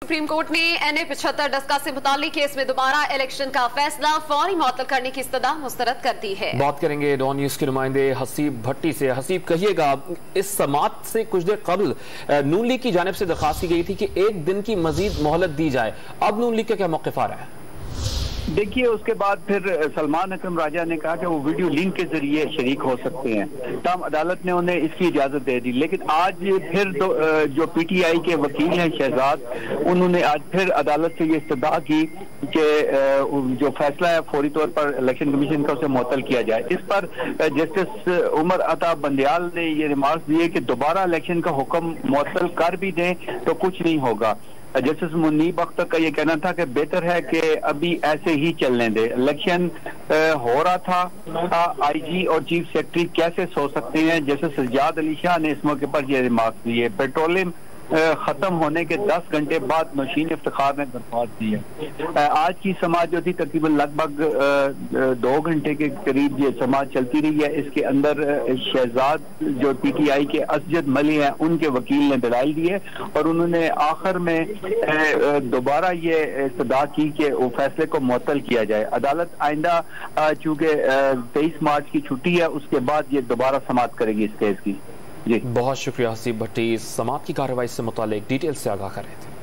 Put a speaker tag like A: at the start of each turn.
A: Supreme court ने NA-75 Daska से मुतालिक केस में दोबारा इलेक्शन का फैसला फौरी मुअत्तल करने की इस्तदा मुस्तरद कर दी है।
B: बात करेंगे डॉन न्यूज के नुमाइंदे हसीब भट्टी से। हसीब, कहिएगा, इस समात से कुछ देर कबल नून लीग की जानिब से दरखास्त की गई थी कि एक दिन की मजीद मोहलत दी जाए। अब नून लीग का क्या मौक़िफ़ आ रहा है?
C: देखिए, उसके बाद फिर सलमान अकरम राजा ने कहा कि वो वीडियो लिंक के जरिए शरीक हो सकते हैं। तब अदालत ने उन्हें इसकी इजाजत दे दी। लेकिन आज फिर जो PTI के वकील हैं शहजाद, उन्होंने आज फिर अदालत से ये इस्तदा की कि जो फैसला है फौरी तौर पर इलेक्शन कमीशन का उसे मुअत्तल किया जाए। इस पर जस्टिस उमर अता बंदियाल ने ये रिमार्क्स दिए कि दोबारा इलेक्शन का हुक्म मुअत्तल कर भी दें तो कुछ नहीं होगा। जस्टिस मुनीब अख्तर का ये कहना था कि बेहतर है कि अभी ऐसे ही चलने दे। इलेक्शन हो रहा था, IG और चीफ सेक्रेटरी कैसे सो सकते हैं। जैसे सज्जाद अली शाह ने इस मौके पर ये रिमार्क्स दिए। पेट्रोलियम खत्म होने के 10 घंटे बाद नौशीन इफ्तिखार ने दरख्वास्त दी है। आज की समाज जो थी तकरीबन लगभग 2 घंटे के करीब ये समाज चलती रही है। इसके अंदर शहजाद जो PTI के असजद मली हैं, उनके वकील ने दलाइल दिए और उन्होंने आखिर में दोबारा ये इस्तदा की कि वो फैसले को मुअत्तल किया जाए। अदालत आइंदा चूंकि 23 मार्च की छुट्टी है, उसके बाद ये दोबारा समाअत करेगी इस केस की। जी,
B: बहुत शुक्रिया हसीब भट्टी, समाअत की कार्रवाई से मुतालिक डिटेल से आगाह कर रहे थे।